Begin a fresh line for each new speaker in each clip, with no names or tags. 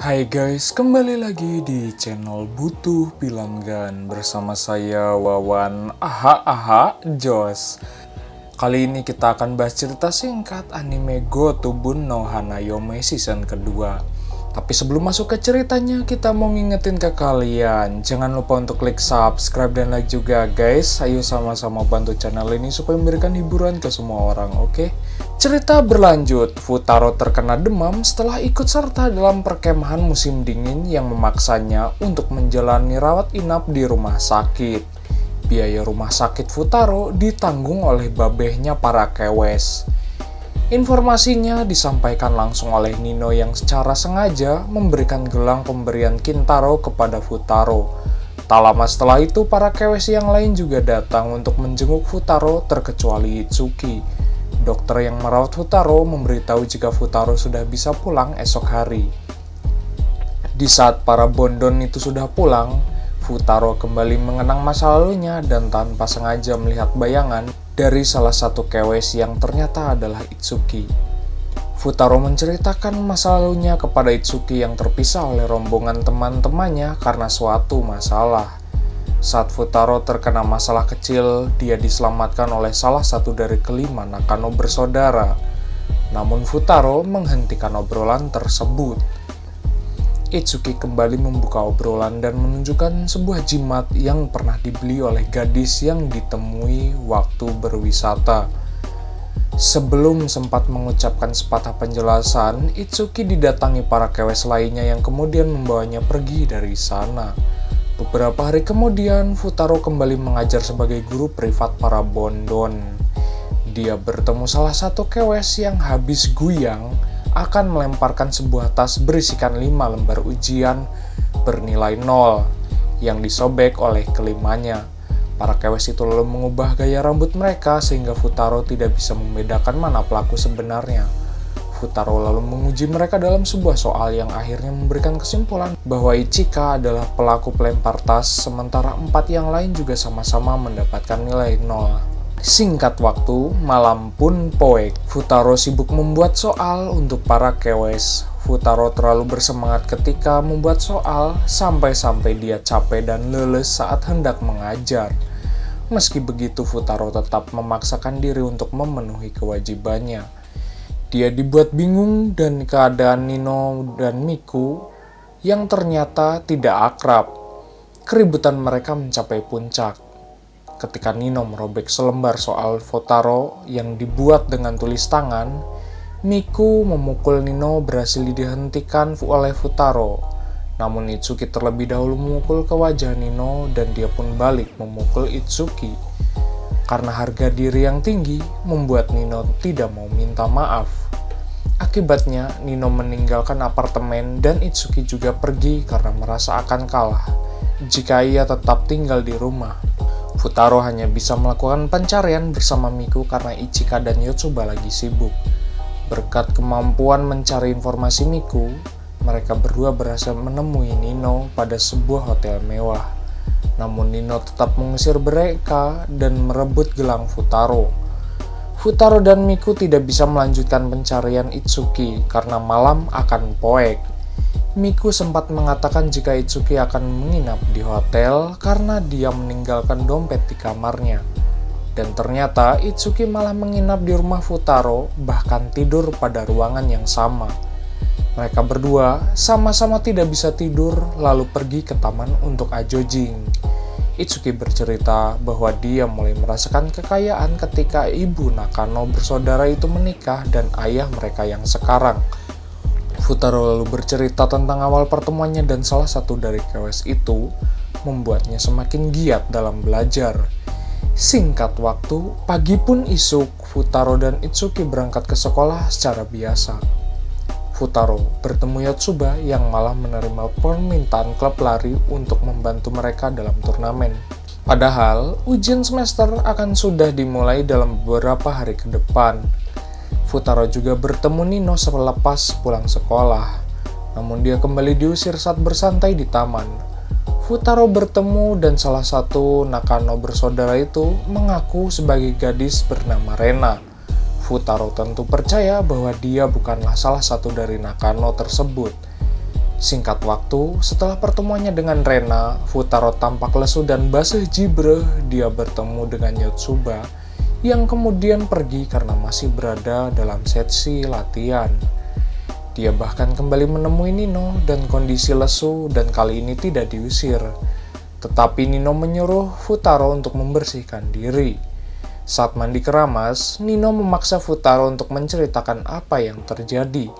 Hai guys, kembali lagi di channel Butuh Pilanggan bersama saya Wawan Jos. Kali ini kita akan bahas cerita singkat anime Gotobun no Hanayome season kedua. Tapi sebelum masuk ke ceritanya, kita mau ngingetin ke kalian, jangan lupa untuk klik subscribe dan like juga guys. Ayo sama-sama bantu channel ini supaya memberikan hiburan ke semua orang, oke? Cerita berlanjut, Futaro terkena demam setelah ikut serta dalam perkemahan musim dingin yang memaksanya untuk menjalani rawat inap di rumah sakit. Biaya rumah sakit Futaro ditanggung oleh babehnya para kewes. Informasinya disampaikan langsung oleh Nino yang secara sengaja memberikan gelang pemberian Kintaro kepada Futaro. Tak lama setelah itu, para kewes yang lain juga datang untuk menjenguk Futaro terkecuali Itsuki. Dokter yang merawat Futaro memberitahu jika Futaro sudah bisa pulang esok hari. Di saat para bondon itu sudah pulang, Futaro kembali mengenang masa lalunya dan tanpa sengaja melihat bayangan dari salah satu kewes yang ternyata adalah Itsuki. Futaro menceritakan masa lalunya kepada Itsuki yang terpisah oleh rombongan teman-temannya karena suatu masalah. Saat Futaro terkena masalah kecil, dia diselamatkan oleh salah satu dari kelima Nakano bersaudara. Namun Futaro menghentikan obrolan tersebut. Itsuki kembali membuka obrolan dan menunjukkan sebuah jimat yang pernah dibeli oleh gadis yang ditemui waktu berwisata. Sebelum sempat mengucapkan sepatah penjelasan, Itsuki didatangi para kewes lainnya yang kemudian membawanya pergi dari sana. Beberapa hari kemudian, Futaro kembali mengajar sebagai guru privat para bondon. Dia bertemu salah satu kewes yang habis guyang akan melemparkan sebuah tas berisikan 5 lembar ujian bernilai 0 yang disobek oleh kelimanya. Para kewes itu lalu mengubah gaya rambut mereka sehingga Futaro tidak bisa membedakan mana pelaku sebenarnya. Futaro lalu menguji mereka dalam sebuah soal yang akhirnya memberikan kesimpulan bahwa Ichika adalah pelaku pelempar tas, sementara 4 yang lain juga sama-sama mendapatkan nilai 0. Singkat waktu, malam pun poek. Futaro sibuk membuat soal untuk para kewes. Futaro terlalu bersemangat ketika membuat soal, sampai-sampai dia capek dan leles saat hendak mengajar. Meski begitu, Futaro tetap memaksakan diri untuk memenuhi kewajibannya. Dia dibuat bingung dan keadaan Nino dan Miku yang ternyata tidak akrab. Keributan mereka mencapai puncak ketika Nino merobek selembar soal Futaro yang dibuat dengan tulis tangan. Miku memukul Nino berhasil dihentikan oleh Futaro. Namun Itsuki terlebih dahulu memukul ke wajah Nino dan dia pun balik memukul Itsuki. Karena harga diri yang tinggi membuat Nino tidak mau minta maaf. Akibatnya Nino meninggalkan apartemen dan Itsuki juga pergi karena merasa akan kalah jika ia tetap tinggal di rumah. Futaro hanya bisa melakukan pencarian bersama Miku karena Ichika dan Yotsuba lagi sibuk. Berkat kemampuan mencari informasi Miku, mereka berdua berhasil menemui Nino pada sebuah hotel mewah. Namun Nino tetap mengusir mereka dan merebut gelang Futaro. Futaro dan Miku tidak bisa melanjutkan pencarian Itsuki karena malam akan poek. Miku sempat mengatakan jika Itsuki akan menginap di hotel karena dia meninggalkan dompet di kamarnya. Dan ternyata Itsuki malah menginap di rumah Futaro, bahkan tidur pada ruangan yang sama. Mereka berdua sama-sama tidak bisa tidur lalu pergi ke taman untuk ajojing. Itsuki bercerita bahwa dia mulai merasakan kekayaan ketika ibu Nakano bersaudara itu menikah dan ayah mereka yang sekarang. Futaro lalu bercerita tentang awal pertemuannya dan salah satu dari kewes itu membuatnya semakin giat dalam belajar. Singkat waktu, pagi pun isuk, Futaro dan Itsuki berangkat ke sekolah secara biasa. Futaro bertemu Yotsuba yang malah menerima permintaan klub lari untuk membantu mereka dalam turnamen. Padahal, ujian semester akan sudah dimulai dalam beberapa hari ke depan. Futaro juga bertemu Nino selepas pulang sekolah. Namun dia kembali diusir saat bersantai di taman. Futaro bertemu dan salah satu Nakano bersaudara itu mengaku sebagai gadis bernama Rena. Futaro tentu percaya bahwa dia bukanlah salah satu dari Nakano tersebut. Singkat waktu, setelah pertemuannya dengan Rena, Futaro tampak lesu dan basuh jibreh. Dia bertemu dengan Yotsuba, yang kemudian pergi karena masih berada dalam sesi latihan. Dia bahkan kembali menemui Nino dan kondisi lesu dan kali ini tidak diusir. Tetapi Nino menyuruh Futaro untuk membersihkan diri. Saat mandi keramas, Nino memaksa Futaro untuk menceritakan apa yang terjadi.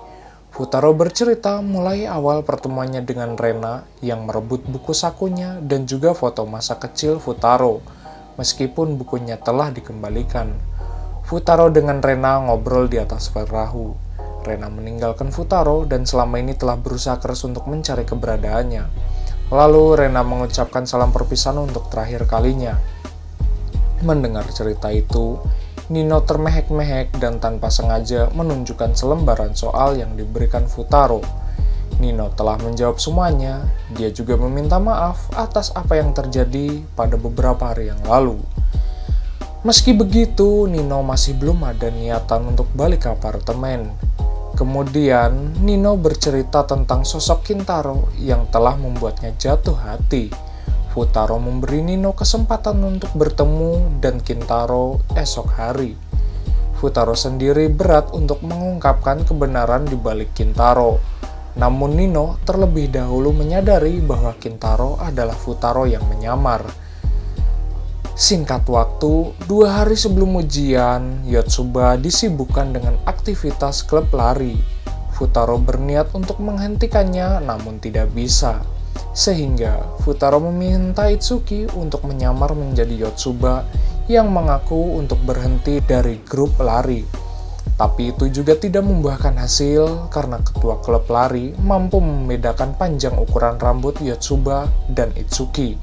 Futaro bercerita mulai awal pertemuannya dengan Rena yang merebut buku sakunya dan juga foto masa kecil Futaro, meskipun bukunya telah dikembalikan. Futaro dengan Rena ngobrol di atas perahu. Rena meninggalkan Futaro dan selama ini telah berusaha keras untuk mencari keberadaannya. Lalu Rena mengucapkan salam perpisahan untuk terakhir kalinya. Mendengar cerita itu, Nino termehek-mehek dan tanpa sengaja menunjukkan selembaran soal yang diberikan Futaro. Nino telah menjawab semuanya. Dia juga meminta maaf atas apa yang terjadi pada beberapa hari yang lalu. Meski begitu, Nino masih belum ada niatan untuk balik ke apartemen. Kemudian, Nino bercerita tentang sosok Kintaro yang telah membuatnya jatuh hati. Futaro memberi Nino kesempatan untuk bertemu dan Kintaro esok hari. Futaro sendiri berat untuk mengungkapkan kebenaran di balik Kintaro. Namun Nino terlebih dahulu menyadari bahwa Kintaro adalah Futaro yang menyamar. Singkat waktu, 2 hari sebelum ujian, Yotsuba disibukkan dengan aktivitas klub lari. Futaro berniat untuk menghentikannya namun tidak bisa. Sehingga Futaro meminta Itsuki untuk menyamar menjadi Yotsuba yang mengaku untuk berhenti dari grup lari. Tapi itu juga tidak membuahkan hasil karena ketua klub lari mampu membedakan panjang ukuran rambut Yotsuba dan Itsuki.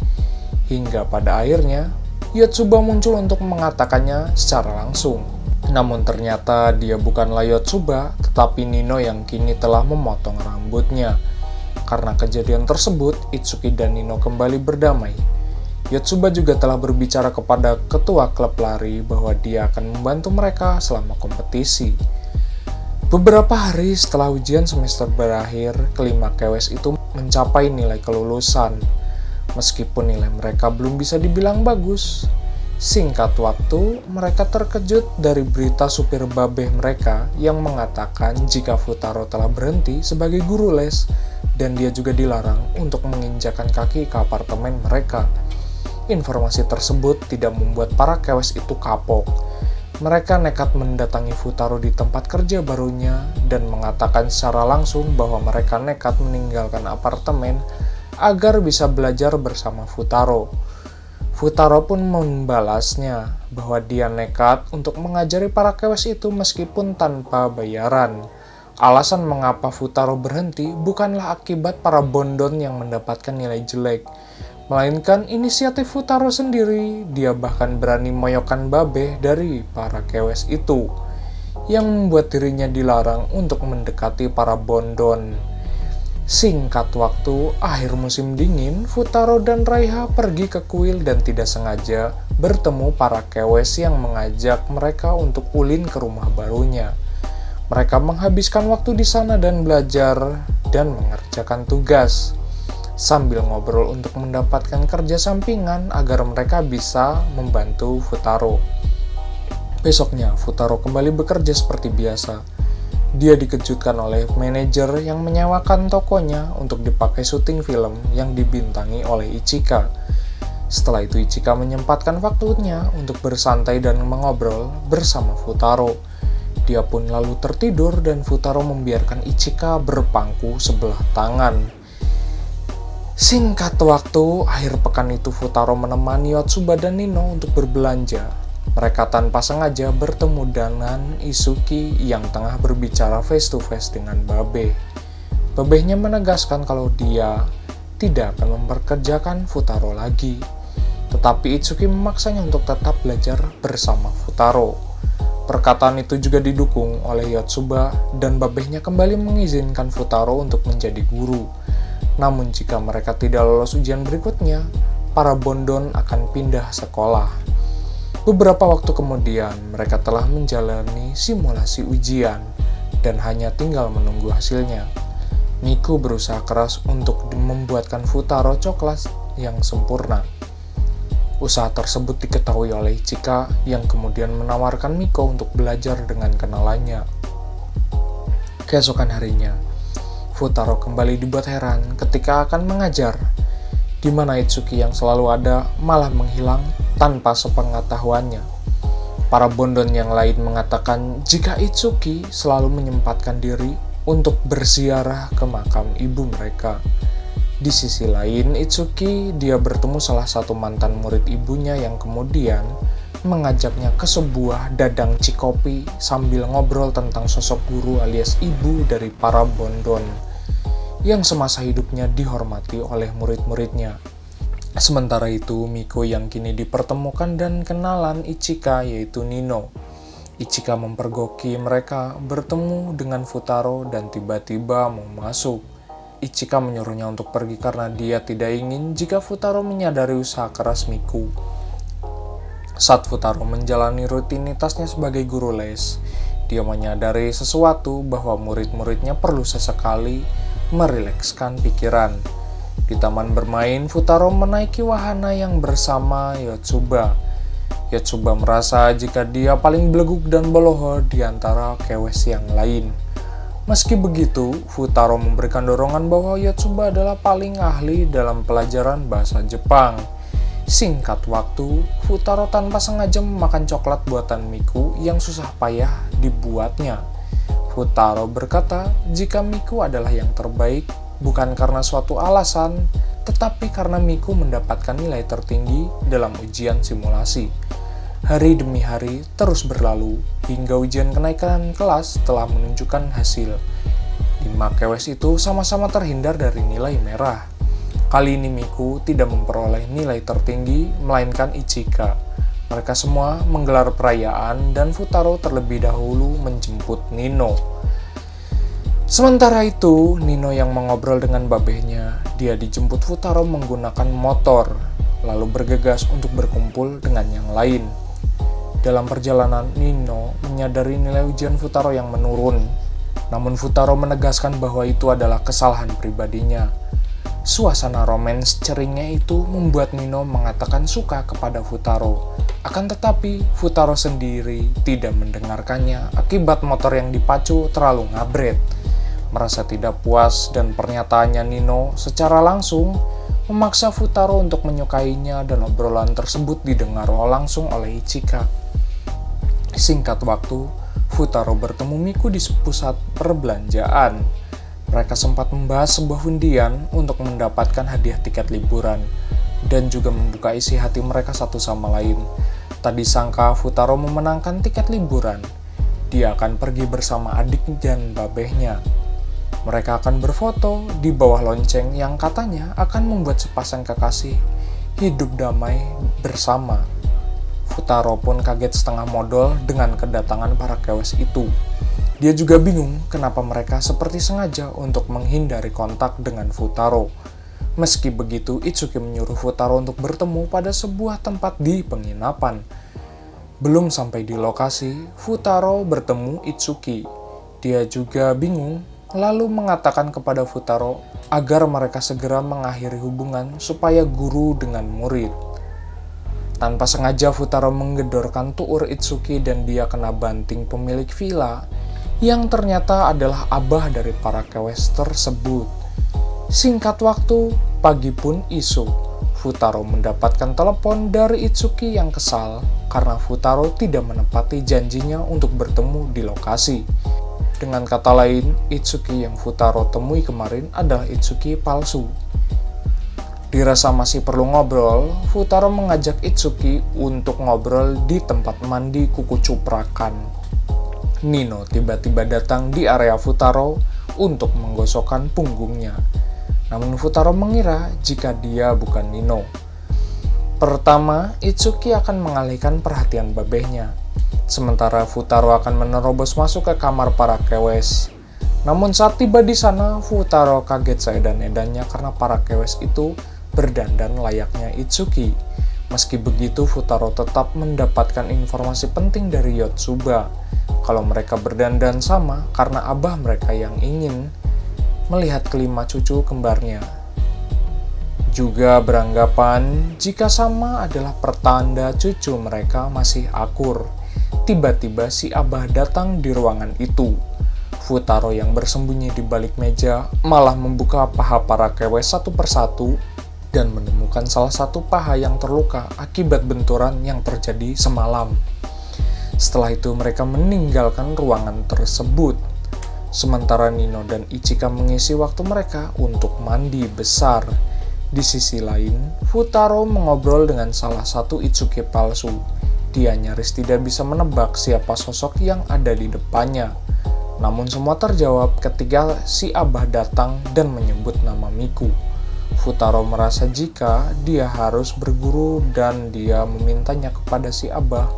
Hingga pada akhirnya, Yotsuba muncul untuk mengatakannya secara langsung. Namun ternyata dia bukanlah Yotsuba, tetapi Nino yang kini telah memotong rambutnya. Karena kejadian tersebut, Itsuki dan Nino kembali berdamai. Yotsuba juga telah berbicara kepada ketua klub lari bahwa dia akan membantu mereka selama kompetisi. Beberapa hari setelah ujian semester berakhir, kelima kewes itu mencapai nilai kelulusan. Meskipun nilai mereka belum bisa dibilang bagus. Singkat waktu, mereka terkejut dari berita supir babeh mereka yang mengatakan jika Futaro telah berhenti sebagai guru les dan dia juga dilarang untuk menginjakan kaki ke apartemen mereka. Informasi tersebut tidak membuat para kewes itu kapok. Mereka nekat mendatangi Futaro di tempat kerja barunya dan mengatakan secara langsung bahwa mereka nekat meninggalkan apartemen agar bisa belajar bersama Futaro. Futaro pun membalasnya bahwa dia nekat untuk mengajari para kewes itu meskipun tanpa bayaran. Alasan mengapa Futaro berhenti bukanlah akibat para bondon yang mendapatkan nilai jelek, melainkan inisiatif Futaro sendiri. Dia bahkan berani moyokan babeh dari para kewes itu, yang membuat dirinya dilarang untuk mendekati para bondon. Singkat waktu, akhir musim dingin, Futaro dan Raiha pergi ke kuil dan tidak sengaja bertemu para kewes yang mengajak mereka untuk ulin ke rumah barunya. Mereka menghabiskan waktu di sana dan belajar dan mengerjakan tugas, sambil ngobrol untuk mendapatkan kerja sampingan agar mereka bisa membantu Futaro. Besoknya, Futaro kembali bekerja seperti biasa. Dia dikejutkan oleh manajer yang menyewakan tokonya untuk dipakai syuting film yang dibintangi oleh Ichika. Setelah itu Ichika menyempatkan waktunya untuk bersantai dan mengobrol bersama Futaro. Dia pun lalu tertidur dan Futaro membiarkan Ichika berpangku sebelah tangan. Singkat waktu, akhir pekan itu Futaro menemani Yotsuba dan Nino untuk berbelanja. Mereka tanpa sengaja bertemu dengan Isuki yang tengah berbicara face to face dengan Babe. Babehnya menegaskan kalau dia tidak akan memperkerjakan Futaro lagi. Tetapi Itsuki memaksanya untuk tetap belajar bersama Futaro. Perkataan itu juga didukung oleh Yotsuba dan babehnya kembali mengizinkan Futaro untuk menjadi guru. Namun jika mereka tidak lolos ujian berikutnya, para bondon akan pindah sekolah. Beberapa waktu kemudian, mereka telah menjalani simulasi ujian dan hanya tinggal menunggu hasilnya. Miko berusaha keras untuk membuatkan Futaro coklat yang sempurna. Usaha tersebut diketahui oleh Ichika yang kemudian menawarkan Miko untuk belajar dengan kenalannya. Keesokan harinya, Futaro kembali dibuat heran ketika akan mengajar, di mana Itsuki yang selalu ada malah menghilang tanpa sepengetahuannya. Para bondon yang lain mengatakan jika Itsuki selalu menyempatkan diri untuk berziarah ke makam ibu mereka. Di sisi lain, Itsuki dia bertemu salah satu mantan murid ibunya yang kemudian mengajaknya ke sebuah dadang cikopi sambil ngobrol tentang sosok guru alias ibu dari para bondon yang semasa hidupnya dihormati oleh murid-muridnya. Sementara itu, Miko yang kini dipertemukan dan kenalan Ichika yaitu Nino. Ichika mempergoki mereka bertemu dengan Futaro dan tiba-tiba mau masuk. Ichika menyuruhnya untuk pergi karena dia tidak ingin jika Futaro menyadari usaha keras Miku. Saat Futaro menjalani rutinitasnya sebagai guru les, dia menyadari sesuatu bahwa murid-muridnya perlu sesekali merilekskan pikiran. Di taman bermain, Futaro menaiki wahana yang bersama Yotsuba. Yotsuba merasa jika dia paling beleguk dan belohor di antara kewes yang lain. Meski begitu, Futaro memberikan dorongan bahwa Yotsuba adalah paling ahli dalam pelajaran bahasa Jepang. Singkat waktu, Futaro tanpa sengaja memakan coklat buatan Miku yang susah payah dibuatnya. Futaro berkata jika Miku adalah yang terbaik bukan karena suatu alasan, tetapi karena Miku mendapatkan nilai tertinggi dalam ujian simulasi. Hari demi hari terus berlalu, hingga ujian kenaikan kelas telah menunjukkan hasil. 5 kewes itu sama-sama terhindar dari nilai merah. Kali ini Miku tidak memperoleh nilai tertinggi, melainkan Ichika. Mereka semua menggelar perayaan dan Futaro terlebih dahulu menjemput Nino. Sementara itu, Nino yang mengobrol dengan babehnya, dia dijemput Futaro menggunakan motor, lalu bergegas untuk berkumpul dengan yang lain. Dalam perjalanan, Nino menyadari nilai ujian Futaro yang menurun. Namun Futaro menegaskan bahwa itu adalah kesalahan pribadinya. Suasana romans ceringnya itu membuat Nino mengatakan suka kepada Futaro. Akan tetapi, Futaro sendiri tidak mendengarkannya akibat motor yang dipacu terlalu ngabret. Merasa tidak puas dan pernyataannya Nino secara langsung memaksa Futaro untuk menyukainya dan obrolan tersebut didengar langsung oleh Ichika. Singkat waktu, Futaro bertemu Miku di pusat perbelanjaan. Mereka sempat membahas sebuah undian untuk mendapatkan hadiah tiket liburan dan juga membuka isi hati mereka satu sama lain. Tak disangka Futaro memenangkan tiket liburan. Dia akan pergi bersama adik dan babehnya. Mereka akan berfoto di bawah lonceng yang katanya akan membuat sepasang kekasih hidup damai bersama. Futaro pun kaget setengah modal dengan kedatangan para kewes itu. Dia juga bingung kenapa mereka seperti sengaja untuk menghindari kontak dengan Futaro. Meski begitu, Itsuki menyuruh Futaro untuk bertemu pada sebuah tempat di penginapan. Belum sampai di lokasi, Futaro bertemu Itsuki. Dia juga bingung, lalu mengatakan kepada Futaro agar mereka segera mengakhiri hubungan supaya guru dengan murid. Tanpa sengaja Futaro menggedorkan tuur Itsuki dan dia kena banting pemilik villa yang ternyata adalah abah dari para kewes tersebut. Singkat waktu, pagi pun isu. Futaro mendapatkan telepon dari Itsuki yang kesal karena Futaro tidak menepati janjinya untuk bertemu di lokasi. Dengan kata lain, Itsuki yang Futaro temui kemarin adalah Itsuki palsu. Dirasa masih perlu ngobrol, Futaro mengajak Itsuki untuk ngobrol di tempat mandi kuku cuprakan. Nino tiba-tiba datang di area Futaro untuk menggosokkan punggungnya. Namun Futaro mengira jika dia bukan Nino. Pertama, Itsuki akan mengalihkan perhatian babehnya. Sementara Futaro akan menerobos masuk ke kamar para kewes. Namun saat tiba di sana, Futaro kaget seedan-edannya karena para kewes itu berdandan layaknya Itsuki. Meski begitu, Futaro tetap mendapatkan informasi penting dari Yotsuba kalau mereka berdandan sama karena abah mereka yang ingin. melihat kelima cucu kembarnya. Juga beranggapan jika sama adalah pertanda cucu mereka masih akur. Tiba-tiba si Abah datang di ruangan itu. Futaro yang bersembunyi di balik meja malah membuka paha para kewes satu persatu dan menemukan salah satu paha yang terluka akibat benturan yang terjadi semalam. Setelah itu mereka meninggalkan ruangan tersebut. Sementara Nino dan Ichika mengisi waktu mereka untuk mandi besar. Di sisi lain, Futaro mengobrol dengan salah satu Itsuki palsu. Dia nyaris tidak bisa menebak siapa sosok yang ada di depannya. Namun semua terjawab ketika si Abah datang dan menyebut nama Miku. Futaro merasa jika dia harus berguru dan dia memintanya kepada si Abah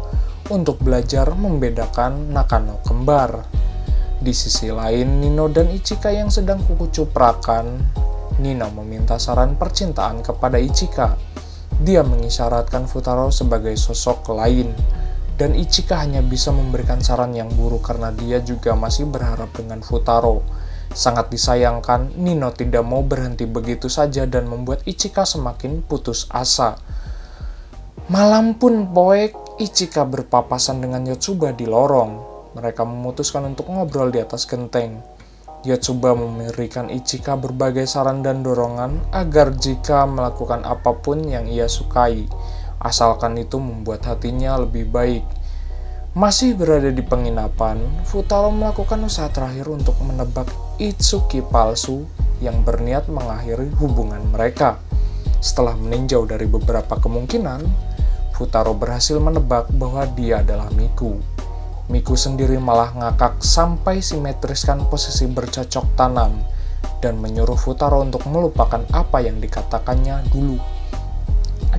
untuk belajar membedakan Nakano kembar. Di sisi lain, Nino dan Ichika yang sedang kukucuprakan. Nino meminta saran percintaan kepada Ichika. Dia mengisyaratkan Futaro sebagai sosok lain, dan Ichika hanya bisa memberikan saran yang buruk karena dia juga masih berharap dengan Futaro. Sangat disayangkan, Nino tidak mau berhenti begitu saja dan membuat Ichika semakin putus asa. Malam pun poek, Ichika berpapasan dengan Yotsuba di lorong. Mereka memutuskan untuk ngobrol di atas genteng. Yotsuba memberikan Ichika berbagai saran dan dorongan agar jika melakukan apapun yang ia sukai, asalkan itu membuat hatinya lebih baik. Masih berada di penginapan, Futaro melakukan usaha terakhir untuk menebak Itsuki palsu yang berniat mengakhiri hubungan mereka. Setelah meninjau dari beberapa kemungkinan, Futaro berhasil menebak bahwa dia adalah Miku. Miku sendiri malah ngakak sampai simetriskan posisi bercocok tanam dan menyuruh Futaro untuk melupakan apa yang dikatakannya dulu.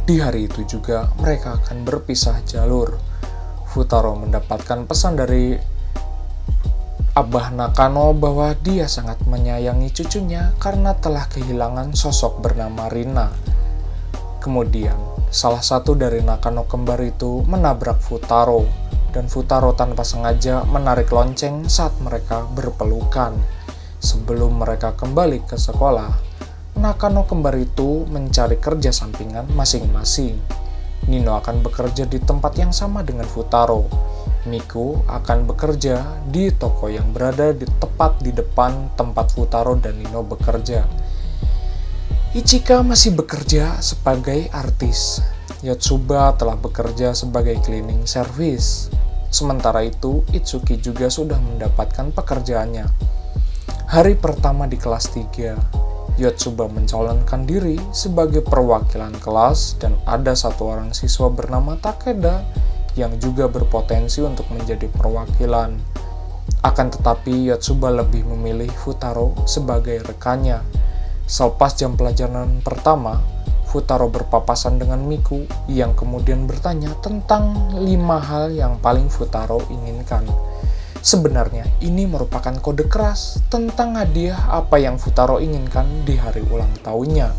Di hari itu juga mereka akan berpisah jalur. Futaro mendapatkan pesan dari Abah Nakano bahwa dia sangat menyayangi cucunya karena telah kehilangan sosok bernama Rina. Kemudian, salah satu dari Nakano kembar itu menabrak Futaro, dan Futaro tanpa sengaja menarik lonceng saat mereka berpelukan. Sebelum mereka kembali ke sekolah, Nakano kembar itu mencari kerja sampingan masing-masing. Nino akan bekerja di tempat yang sama dengan Futaro. Miku akan bekerja di toko yang berada tepat di depan tempat Futaro dan Nino bekerja. Ichika masih bekerja sebagai artis. Yotsuba telah bekerja sebagai cleaning service. Sementara itu, Itsuki juga sudah mendapatkan pekerjaannya. Hari pertama di kelas 3, Yotsuba mencalonkan diri sebagai perwakilan kelas dan ada satu orang siswa bernama Takeda yang juga berpotensi untuk menjadi perwakilan. Akan tetapi, Yotsuba lebih memilih Futaro sebagai rekannya. Selepas jam pelajaran pertama, Futaro berpapasan dengan Miku yang kemudian bertanya tentang 5 hal yang paling Futaro inginkan. Sebenarnya ini merupakan kode keras tentang hadiah apa yang Futaro inginkan di hari ulang tahunnya.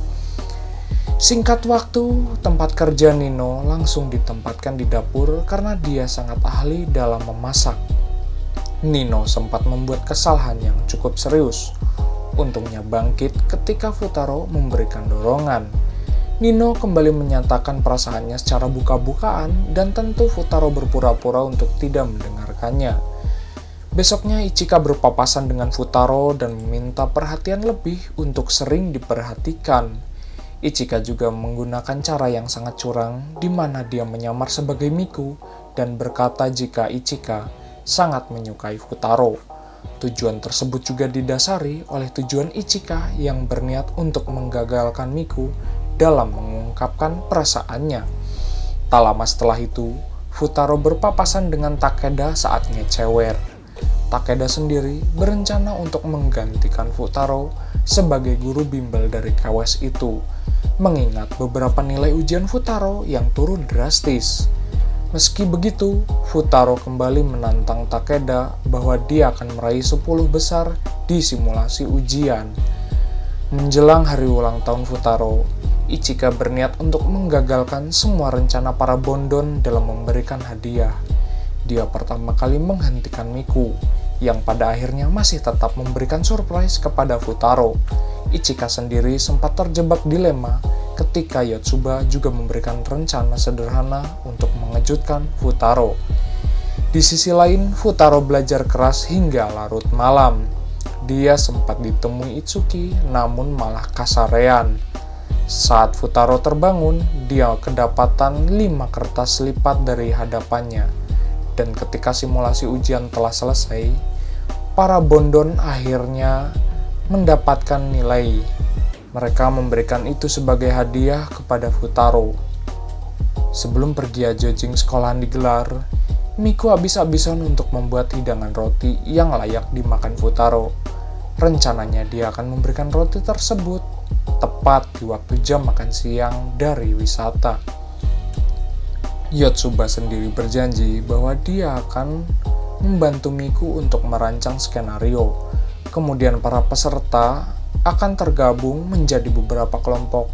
Singkat waktu, tempat kerja Nino langsung ditempatkan di dapur karena dia sangat ahli dalam memasak. Nino sempat membuat kesalahan yang cukup serius. Untungnya bangkit ketika Futaro memberikan dorongan. Nino kembali menyatakan perasaannya secara buka-bukaan dan tentu Futaro berpura-pura untuk tidak mendengarkannya. Besoknya Ichika berpapasan dengan Futaro dan meminta perhatian lebih untuk sering diperhatikan. Ichika juga menggunakan cara yang sangat curang di mana dia menyamar sebagai Miku dan berkata jika Ichika sangat menyukai Futaro. Tujuan tersebut juga didasari oleh tujuan Ichika yang berniat untuk menggagalkan Miku dalam mengungkapkan perasaannya. Tak lama setelah itu, Futaro berpapasan dengan Takeda saat ngecewer. Takeda sendiri berencana untuk menggantikan Futaro sebagai guru bimbel dari kewes itu, mengingat beberapa nilai ujian Futaro yang turun drastis. Meski begitu, Futaro kembali menantang Takeda bahwa dia akan meraih 10 besar di simulasi ujian. Menjelang hari ulang tahun Futaro, Ichika berniat untuk menggagalkan semua rencana para bondon dalam memberikan hadiah. Dia pertama kali menghentikan Miku. yang pada akhirnya masih tetap memberikan surprise kepada Futaro. Ichika sendiri sempat terjebak dilema ketika Yotsuba juga memberikan rencana sederhana untuk mengejutkan Futaro. Di sisi lain, Futaro belajar keras hingga larut malam. Dia sempat ditemui Itsuki, namun malah kasarean. Saat Futaro terbangun, dia kedapatan 5 kertas lipat dari hadapannya. Dan ketika simulasi ujian telah selesai, para bondon akhirnya mendapatkan nilai. Mereka memberikan itu sebagai hadiah kepada Futaro. Sebelum pergi jojing sekolahan digelar, Miku habis-habisan untuk membuat hidangan roti yang layak dimakan Futaro. Rencananya dia akan memberikan roti tersebut tepat di waktu jam makan siang dari wisata. Yotsuba sendiri berjanji bahwa dia akan membantu Miku untuk merancang skenario. Kemudian para peserta akan tergabung menjadi beberapa kelompok.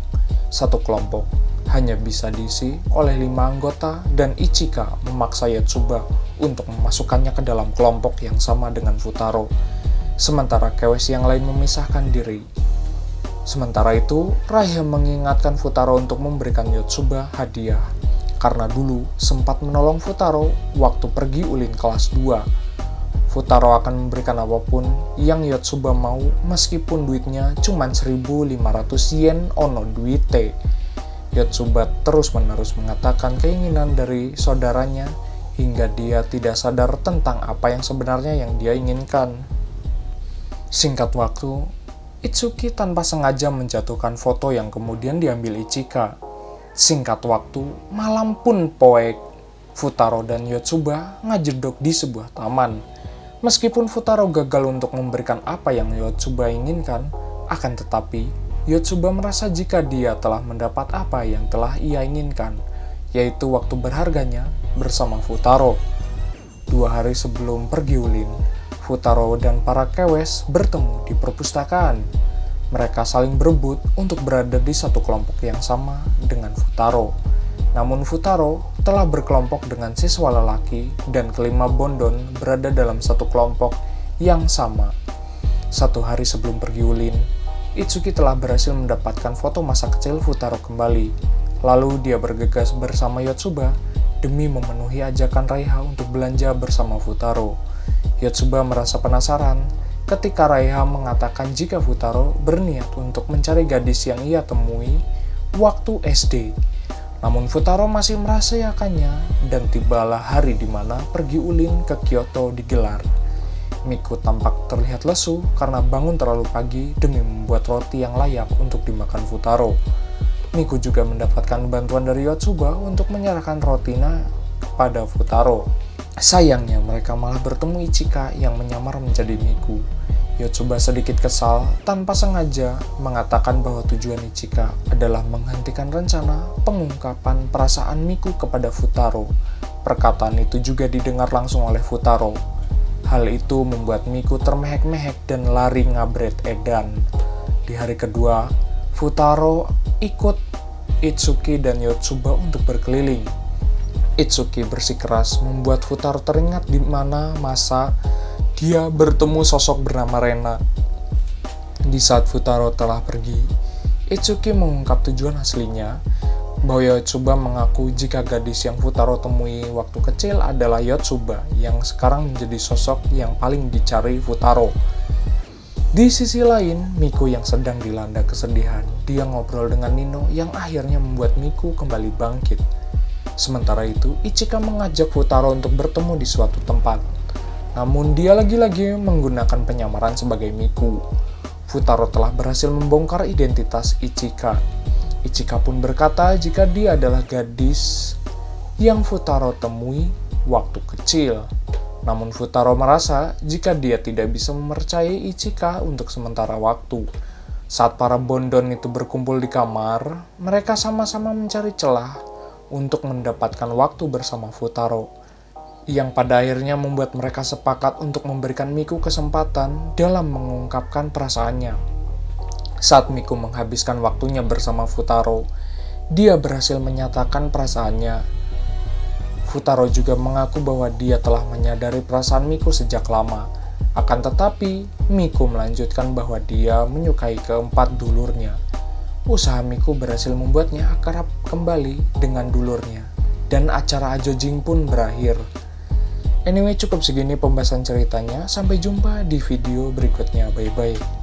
Satu kelompok hanya bisa diisi oleh 5 anggota dan Ichika memaksa Yotsuba untuk memasukkannya ke dalam kelompok yang sama dengan Futaro. Sementara kewes yang lain memisahkan diri. Sementara itu, Raiha mengingatkan Futaro untuk memberikan Yotsuba hadiah. Karena dulu sempat menolong Futaro waktu pergi ulin kelas 2. Futaro akan memberikan apapun yang Yotsuba mau meskipun duitnya cuma 1.500 yen ono duite. Yotsuba terus-menerus mengatakan keinginan dari saudaranya hingga dia tidak sadar tentang apa yang sebenarnya yang dia inginkan. Singkat waktu, Itsuki tanpa sengaja menjatuhkan foto yang kemudian diambil Ichika. Singkat waktu, malam pun poek. Futaro dan Yotsuba ngajedok di sebuah taman. Meskipun Futaro gagal untuk memberikan apa yang Yotsuba inginkan, akan tetapi Yotsuba merasa jika dia telah mendapat apa yang telah ia inginkan, yaitu waktu berharganya bersama Futaro. 2 hari sebelum pergi ulin, Futaro dan para kewes bertemu di perpustakaan. Mereka saling berebut untuk berada di satu kelompok yang sama dengan Futaro. Namun Futaro telah berkelompok dengan siswa lelaki dan kelima bondon berada dalam satu kelompok yang sama. 1 hari sebelum pergi ulin, Itsuki telah berhasil mendapatkan foto masa kecil Futaro kembali. Lalu dia bergegas bersama Yotsuba demi memenuhi ajakan Raiha untuk belanja bersama Futaro. Yotsuba merasa penasaran ketika Raiha mengatakan jika Futaro berniat untuk mencari gadis yang ia temui waktu SD. Namun Futaro masih merahasiakannya dan tibalah hari di mana pergi ulin ke Kyoto digelar. Miku tampak terlihat lesu karena bangun terlalu pagi demi membuat roti yang layak untuk dimakan Futaro. Miku juga mendapatkan bantuan dari Yotsuba untuk menyerahkan rotinya kepada Futaro. Sayangnya mereka malah bertemu Ichika yang menyamar menjadi Miku. Yotsuba sedikit kesal tanpa sengaja mengatakan bahwa tujuan Ichika adalah menghentikan rencana pengungkapan perasaan Miku kepada Futaro. Perkataan itu juga didengar langsung oleh Futaro. Hal itu membuat Miku termehek-mehek dan lari ngabret edan. Di hari kedua, Futaro ikut Itsuki dan Yotsuba untuk berkeliling. Itsuki bersikeras membuat Futaro teringat di mana masa dia bertemu sosok bernama Rena. Di saat Futaro telah pergi, Itsuki mengungkap tujuan aslinya, bahwa Yotsuba mengaku jika gadis yang Futaro temui waktu kecil adalah Yotsuba yang sekarang menjadi sosok yang paling dicari Futaro. Di sisi lain, Miku yang sedang dilanda kesedihan, dia ngobrol dengan Nino yang akhirnya membuat Miku kembali bangkit. Sementara itu, Ichika mengajak Futaro untuk bertemu di suatu tempat. Namun dia lagi-lagi menggunakan penyamaran sebagai Miku. Futaro telah berhasil membongkar identitas Ichika. Ichika pun berkata jika dia adalah gadis yang Futaro temui waktu kecil. Namun Futaro merasa jika dia tidak bisa mempercayai Ichika untuk sementara waktu. Saat para bondon itu berkumpul di kamar, mereka sama-sama mencari celah untuk mendapatkan waktu bersama Futaro, yang pada akhirnya membuat mereka sepakat untuk memberikan Miku kesempatan dalam mengungkapkan perasaannya. Saat Miku menghabiskan waktunya bersama Futaro, dia berhasil menyatakan perasaannya. Futaro juga mengaku bahwa dia telah menyadari perasaan Miku sejak lama. Akan tetapi, Miku melanjutkan bahwa dia menyukai keempat dulurnya. Usaha Miku berhasil membuatnya akrab kembali dengan dulurnya, dan acara Ajojing pun berakhir. Anyway, cukup segini pembahasan ceritanya. Sampai jumpa di video berikutnya. Bye-bye.